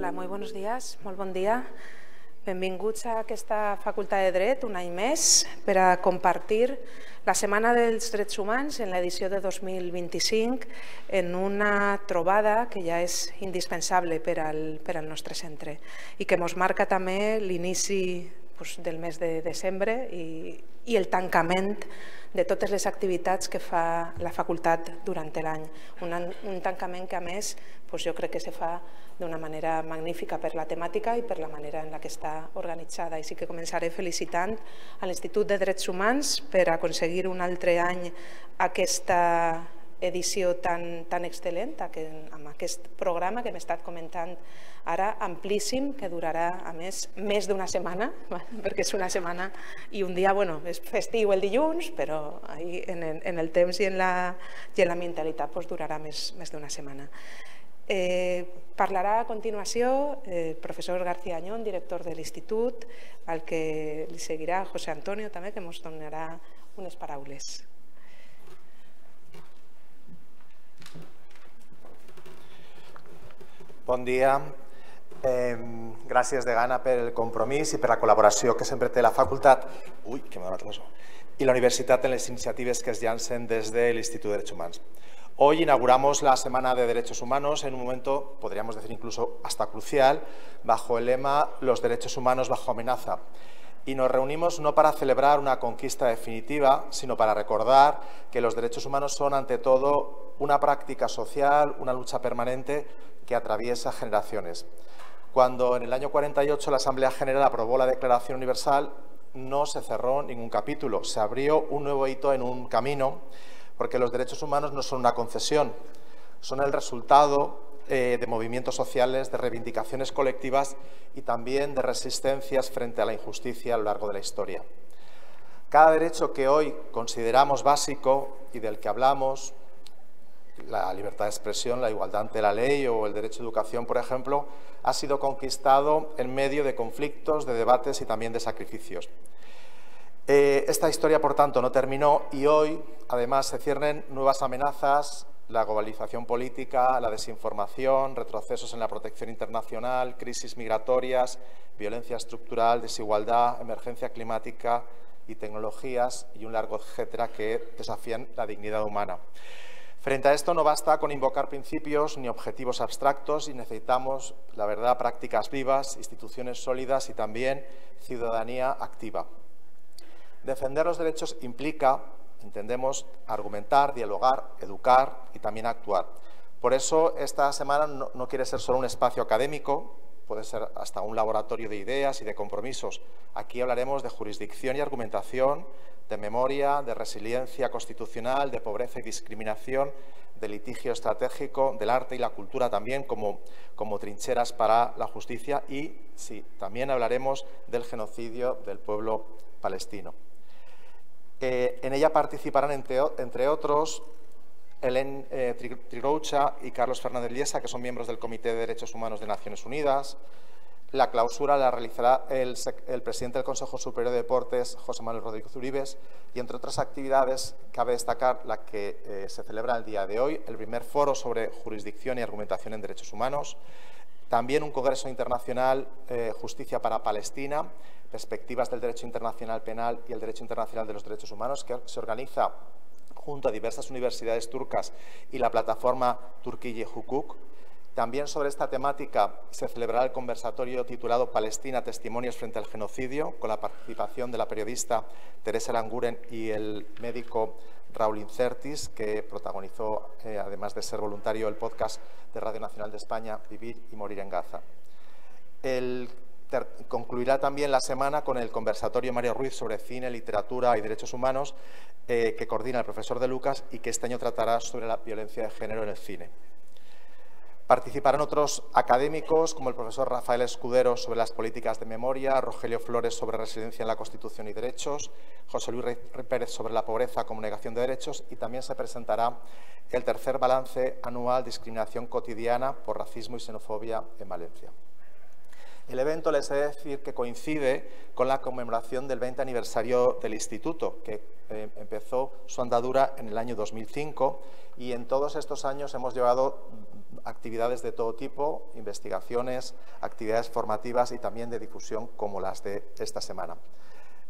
Hola, muy buenos dies, molt bon dia. Benvinguts a aquesta Facultat de Dret un any més per a compartir la Setmana dels Drets Humans en l'edició de 2025 en una trobada que ja és indispensable per al nostre centre i que ens marca també l'inici del mes de desembre i el tancament de totes les activitats que fa la facultat durant l'any. Un tancament que, a més, jo crec que se fa d'una manera magnífica per la temàtica i per la manera en la que està organitzada. I sí que començaré felicitant a l'Institut de Drets Humans per aconseguir un altre any aquesta edició tan excel·lent, amb aquest programa que hem estat comentant ara, amplíssim, que durarà, a més d'una setmana, perquè és una setmana i un dia, és festiu el dilluns, però en el temps i en la mentalitat durarà més d'una setmana. Parlarà a continuació el professor García Añón, director de l'Institut, al que li seguirà José Antonio també, que ens donarà unes paraules. Bon dia. Gràcies, degana, pel compromís i per la col·laboració que sempre té la facultat y la universidad en las iniciativas que se llancen desde el Instituto de Derechos Humanos. Hoy inauguramos la Semana de Derechos Humanos en un momento, podríamos decir incluso hasta crucial, bajo el lema «Los derechos humanos bajo amenaza». Y nos reunimos no para celebrar una conquista definitiva, sino para recordar que los derechos humanos son, ante todo, una práctica social, una lucha permanente que atraviesa generaciones. Cuando en el año 48 la Asamblea General aprobó la Declaración Universal, no se cerró ningún capítulo, se abrió un nuevo hito en un camino, porque los derechos humanos no son una concesión, son el resultado de movimientos sociales, de reivindicaciones colectivas y también de resistencias frente a la injusticia a lo largo de la historia. Cada derecho que hoy consideramos básico y del que hablamos, la libertad de expresión, la igualdad ante la ley o el derecho a educación, por ejemplo, ha sido conquistado en medio de conflictos, de debates y también de sacrificios. Esta historia, por tanto, no terminó y hoy, además, se ciernen nuevas amenazas, la globalización política, la desinformación, retrocesos en la protección internacional, crisis migratorias, violencia estructural, desigualdad, emergencia climática y tecnologías y un largo etcétera que desafían la dignidad humana. Frente a esto no basta con invocar principios ni objetivos abstractos y necesitamos, la verdad, prácticas vivas, instituciones sólidas y también ciudadanía activa. Defender los derechos implica, entendemos, argumentar, dialogar, educar y también actuar. Por eso esta semana no quiere ser solo un espacio académico, puede ser hasta un laboratorio de ideas y de compromisos. Aquí hablaremos de jurisdicción y argumentación, de memoria, de resiliencia constitucional, de pobreza y discriminación, de litigio estratégico, del arte y la cultura también como trincheras para la justicia y, sí, también hablaremos del genocidio del pueblo palestino. En ella participarán, entre otros, Hélène Triroucha y Carlos Fernández Lliesa, que son miembros del Comité de Derechos Humanos de Naciones Unidas. La clausura la realizará el presidente del Consejo Superior de Deportes, José Manuel Rodríguez Uribes, y entre otras actividades cabe destacar la que se celebra el día de hoy, el primer foro sobre jurisdicción y argumentación en derechos humanos, también un congreso internacional Justicia para Palestina, perspectivas del derecho internacional penal y el derecho internacional de los derechos humanos, que se organiza junto a diversas universidades turcas y la plataforma Türkiye Hukuk. También sobre esta temática se celebrará el conversatorio titulado Palestina, testimonios frente al genocidio, con la participación de la periodista Teresa Aranguren y el médico Raúl Incertis, que protagonizó, además de ser voluntario, el podcast de Radio Nacional de España, Vivir y Morir en Gaza. Concluirá también la semana con el conversatorio Mario Ruiz sobre cine, literatura y derechos humanos, que coordina el profesor De Lucas y que este año tratará sobre la violencia de género en el cine. Participarán otros académicos, como el profesor Rafael Escudero sobre las políticas de memoria, Rogelio Flores sobre resiliencia en la Constitución y derechos, José Luis Pérez sobre la pobreza como negación de derechos y también se presentará el tercer balance anual Discriminación cotidiana por racismo y xenofobia en Valencia. El evento, les he de decir, que coincide con la conmemoración del 20 aniversario del Instituto, que empezó su andadura en el año 2005 y en todos estos años hemos llevado actividades de todo tipo, investigaciones, actividades formativas y también de difusión como las de esta semana.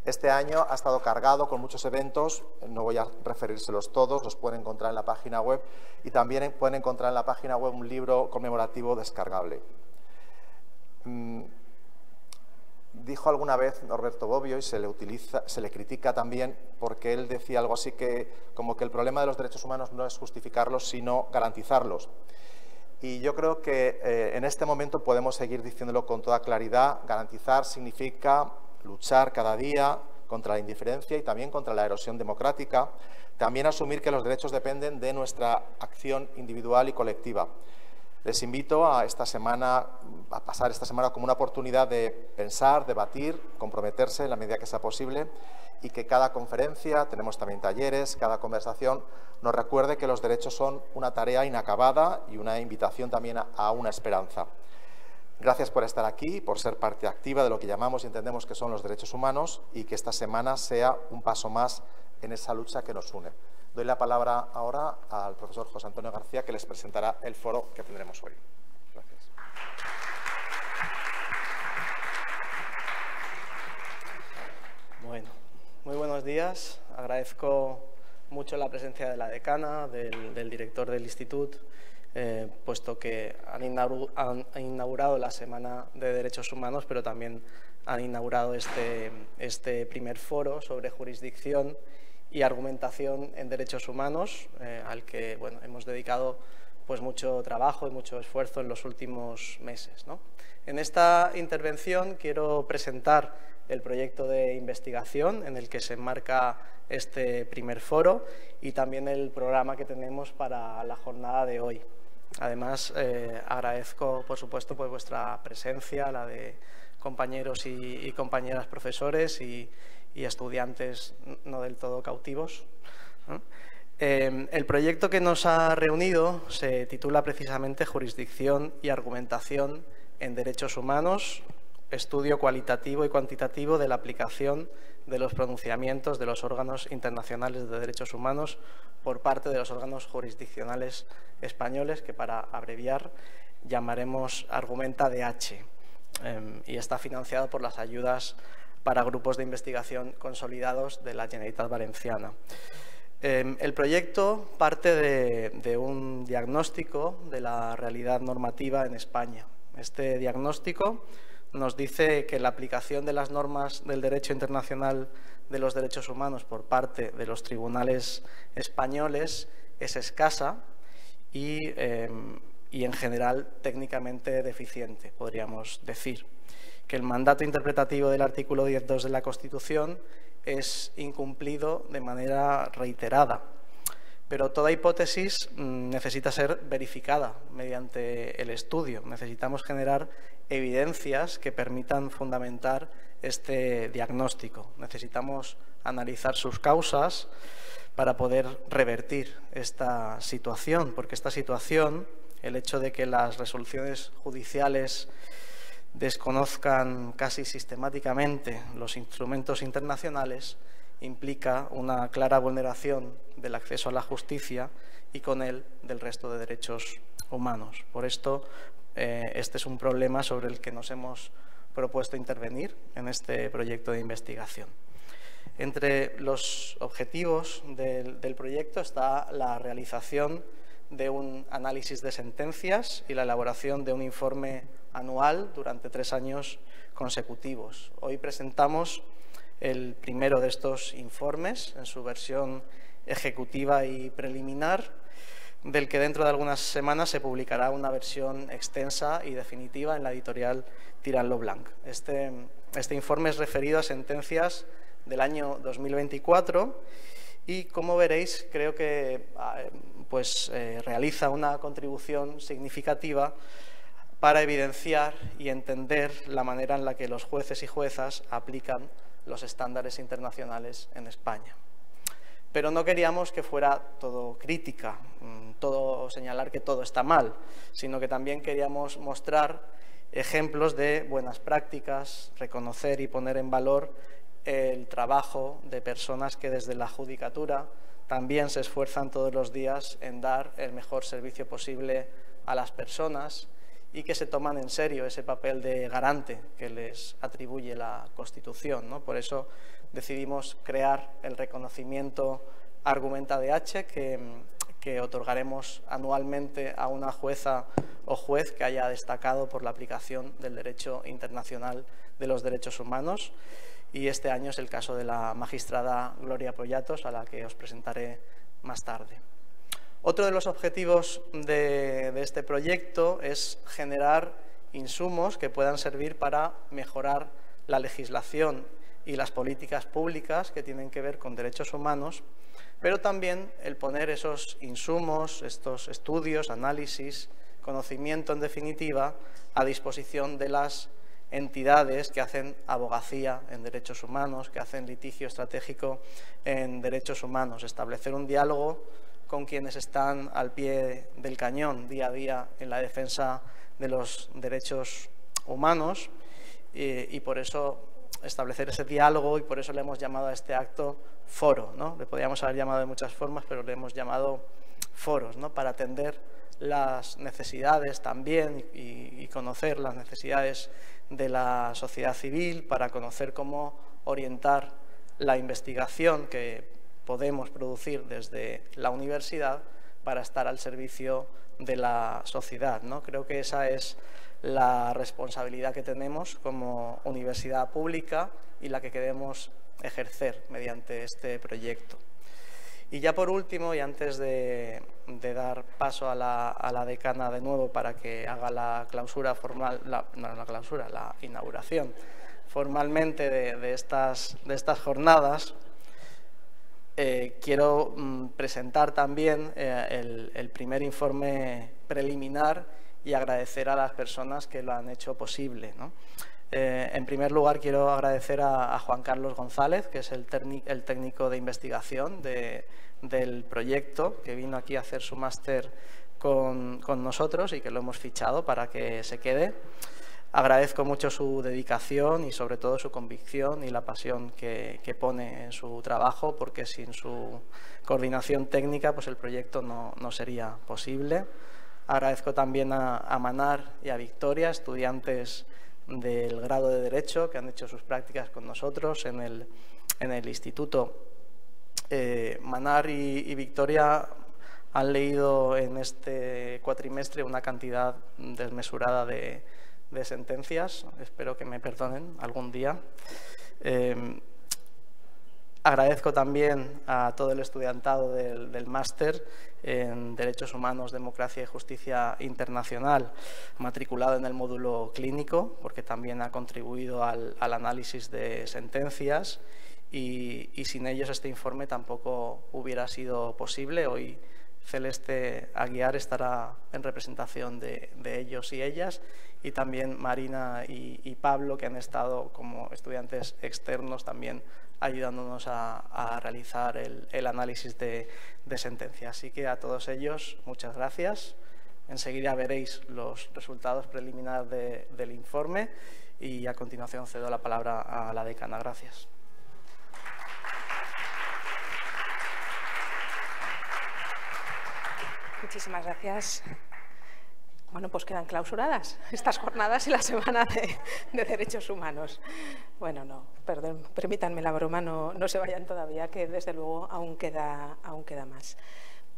Este año ha estado cargado con muchos eventos, no voy a referírselos todos, los pueden encontrar en la página web y también pueden encontrar en la página web un libro conmemorativo descargable. Dijo alguna vez Norberto Bobbio, y se le critica también, porque él decía algo así como que el problema de los derechos humanos no es justificarlos, sino garantizarlos. Y yo creo que en este momento podemos seguir diciéndolo con toda claridad. Garantizar significa luchar cada día contra la indiferencia y también contra la erosión democrática. También asumir que los derechos dependen de nuestra acción individual y colectiva. Les invito a pasar esta semana como una oportunidad de pensar, debatir, comprometerse en la medida que sea posible y que cada conferencia, tenemos también talleres, cada conversación nos recuerde que los derechos son una tarea inacabada y una invitación también a una esperanza. Gracias por estar aquí, por ser parte activa de lo que llamamos y entendemos que son los derechos humanos y que esta semana sea un paso más en esa lucha que nos une. Doy la palabra ahora al profesor José Antonio García, que les presentará el foro que tendremos hoy. Gracias. Bueno, muy buenos días. Agradezco mucho la presencia de la decana, del director del instituto, puesto que han inaugurado la Semana de Derechos Humanos, pero también han inaugurado este primer foro sobre jurisdicción y argumentación en derechos humanos, al que hemos dedicado pues mucho trabajo y mucho esfuerzo en los últimos meses, ¿no? En esta intervención quiero presentar el proyecto de investigación en el que se enmarca este primer foro y también el programa que tenemos para la jornada de hoy. Además, agradezco, por supuesto, pues vuestra presencia, la de compañeros y compañeras profesores y estudiantes no del todo cautivos, ¿no? El proyecto que nos ha reunido se titula precisamente Jurisdicción y argumentación en derechos humanos, estudio cualitativo y cuantitativo de la aplicación de los pronunciamientos de los órganos internacionales de derechos humanos por parte de los órganos jurisdiccionales españoles, que para abreviar llamaremos Argumenta DH, y está financiado por las ayudas para grupos de investigación consolidados de la Generalitat Valenciana. El proyecto parte de un diagnóstico de la realidad normativa en España. Este diagnóstico nos dice que la aplicación de las normas del derecho internacional de los derechos humanos por parte de los tribunales españoles es escasa y en general técnicamente deficiente, podríamos decir. Que el mandato interpretativo del artículo 10.2 de la Constitución es incumplido de manera reiterada. Pero toda hipótesis necesita ser verificada mediante el estudio. Necesitamos generar evidencias que permitan fundamentar este diagnóstico. Necesitamos analizar sus causas para poder revertir esta situación, porque esta situación, el hecho de que las resoluciones judiciales desconozcan casi sistemáticamente los instrumentos internacionales, implica una clara vulneración del acceso a la justicia y con él del resto de derechos humanos. Por esto, este es un problema sobre el que nos hemos propuesto intervenir en este proyecto de investigación. Entre los objetivos del proyecto está la realización de un análisis de sentencias y la elaboración de un informe anual durante 3 años consecutivos. Hoy presentamos el primero de estos informes en su versión ejecutiva y preliminar, del que dentro de algunas semanas se publicará una versión extensa y definitiva en la editorial Tirant-lo-Blanc. Este informe es referido a sentencias del año 2024 y, como veréis, creo que realiza una contribución significativa para evidenciar y entender la manera en la que los jueces y juezas aplican los estándares internacionales en España. Pero no queríamos que fuera todo crítica, todo señalar que todo está mal, sino que también queríamos mostrar ejemplos de buenas prácticas, reconocer y poner en valor el trabajo de personas que desde la judicatura, también se esfuerzan todos los días en dar el mejor servicio posible a las personas y que se toman en serio ese papel de garante que les atribuye la Constitución, ¿no? Por eso decidimos crear el reconocimiento Argumenta DH que otorgaremos anualmente a una jueza o juez que haya destacado por la aplicación del derecho internacional de los derechos humanos. Y este año es el caso de la magistrada Gloria Pollatos, a la que os presentaré más tarde. Otro de los objetivos de este proyecto es generar insumos que puedan servir para mejorar la legislación y las políticas públicas que tienen que ver con derechos humanos, pero también el poner esos insumos, estos estudios, análisis, conocimiento en definitiva, a disposición de las entidades que hacen abogacía en derechos humanos, que hacen litigio estratégico en derechos humanos, establecer un diálogo con quienes están al pie del cañón día a día en la defensa de los derechos humanos y por eso establecer ese diálogo, y por eso le hemos llamado a este acto foro, ¿no? Le podríamos haber llamado de muchas formas, pero le hemos llamado foros, ¿no? Para atender las necesidades también y conocer las necesidades de la sociedad civil, para conocer cómo orientar la investigación que podemos producir desde la universidad para estar al servicio de la sociedad, ¿no? Creo que esa es la responsabilidad que tenemos como universidad pública y la que queremos ejercer mediante este proyecto. Y ya por último, y antes de dar paso a la decana de nuevo para que haga la clausura formal, la inauguración formalmente de estas jornadas, quiero presentar también el primer informe preliminar y agradecer a las personas que lo han hecho posible, ¿no? En primer lugar, quiero agradecer a Juan Carlos González, que es el técnico de investigación del proyecto, que vino aquí a hacer su máster con nosotros y que lo hemos fichado para que se quede. Agradezco mucho su dedicación y sobre todo su convicción y la pasión que pone en su trabajo, porque sin su coordinación técnica pues el proyecto no sería posible. Agradezco también a Manar y a Victoria, estudiantes del grado de Derecho, que han hecho sus prácticas con nosotros en el instituto. Manar y Victoria han leído en este cuatrimestre una cantidad desmesurada de sentencias, espero que me perdonen algún día. Agradezco también a todo el estudiantado del máster en Derechos Humanos, Democracia y Justicia Internacional, matriculado en el módulo clínico, porque también ha contribuido al análisis de sentencias y sin ellos este informe tampoco hubiera sido posible. Hoy Celeste Aguiar estará en representación de ellos y ellas, y también Marina y Pablo, que han estado como estudiantes externos también ayudándonos a realizar el análisis de sentencia. Así que a todos ellos, muchas gracias. Enseguida veréis los resultados preliminares del informe y a continuación cedo la palabra a la decana. Gracias. Muchísimas gracias. Bueno, pues quedan clausuradas estas jornadas y la semana de derechos humanos. Bueno, no, perdón, permítanme la broma, no se vayan todavía, que desde luego aún queda más.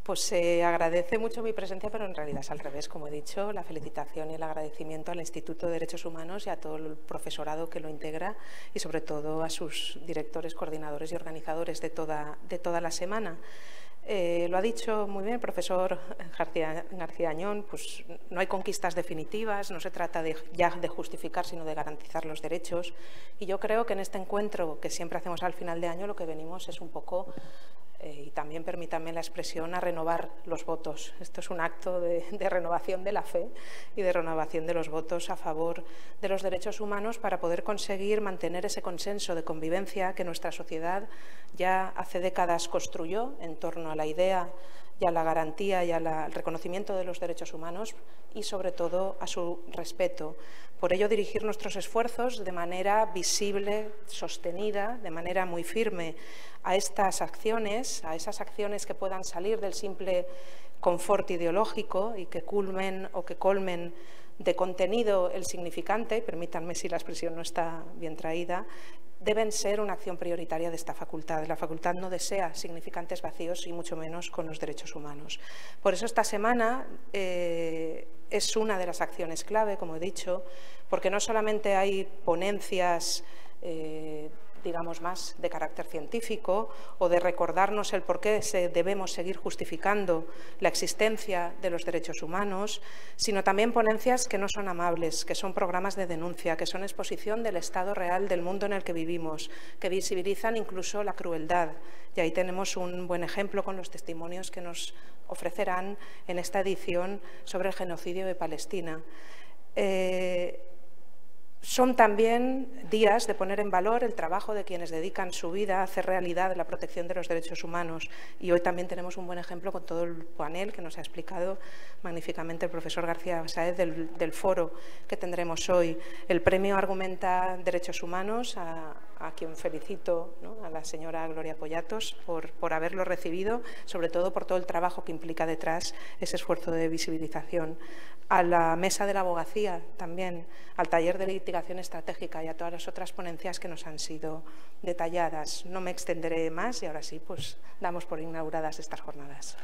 Pues se agradece mucho mi presencia, pero en realidad es al revés, como he dicho, la felicitación y el agradecimiento al Instituto de Derechos Humanos y a todo el profesorado que lo integra y sobre todo a sus directores, coordinadores y organizadores de toda la semana. Lo ha dicho muy bien el profesor García Añón, pues no hay conquistas definitivas, no se trata ya de justificar, sino de garantizar los derechos. Y yo creo que en este encuentro que siempre hacemos al final de año lo que venimos es un poco, y también permítanme la expresión, a renovar los votos. Esto es un acto de renovación de la fe y de renovación de los votos a favor de los derechos humanos para poder conseguir mantener ese consenso de convivencia que nuestra sociedad ya hace décadas construyó en torno a la idea y a la garantía y al reconocimiento de los derechos humanos y, sobre todo, a su respeto. Por ello, dirigir nuestros esfuerzos de manera visible, sostenida, de manera muy firme a estas acciones, a esas acciones que puedan salir del simple confort ideológico y que culmen o que colmen de contenido el significante, permítanme si la expresión no está bien traída, deben ser una acción prioritaria de esta facultad. La facultad no desea significantes vacíos y mucho menos con los derechos humanos. Por eso esta semana es una de las acciones clave, como he dicho, porque no solamente hay ponencias digamos, más de carácter científico o de recordarnos el por qué debemos seguir justificando la existencia de los derechos humanos, sino también ponencias que no son amables, que son programas de denuncia, que son exposición del estado real del mundo en el que vivimos, que visibilizan incluso la crueldad. Y ahí tenemos un buen ejemplo con los testimonios que nos ofrecerán en esta edición sobre el genocidio de Palestina. Son también días de poner en valor el trabajo de quienes dedican su vida a hacer realidad la protección de los derechos humanos. Y hoy también tenemos un buen ejemplo con todo el panel que nos ha explicado magníficamente el profesor García Sáez del foro que tendremos hoy. El premio argumenta derechos humanos, a quien felicito, ¿no?, a la señora Gloria Pollatos por haberlo recibido, sobre todo por todo el trabajo que implica detrás ese esfuerzo de visibilización. A la mesa de la abogacía también, al taller de litigación estratégica y a todas las otras ponencias que nos han sido detalladas. No me extenderé más y ahora sí, pues damos por inauguradas estas jornadas.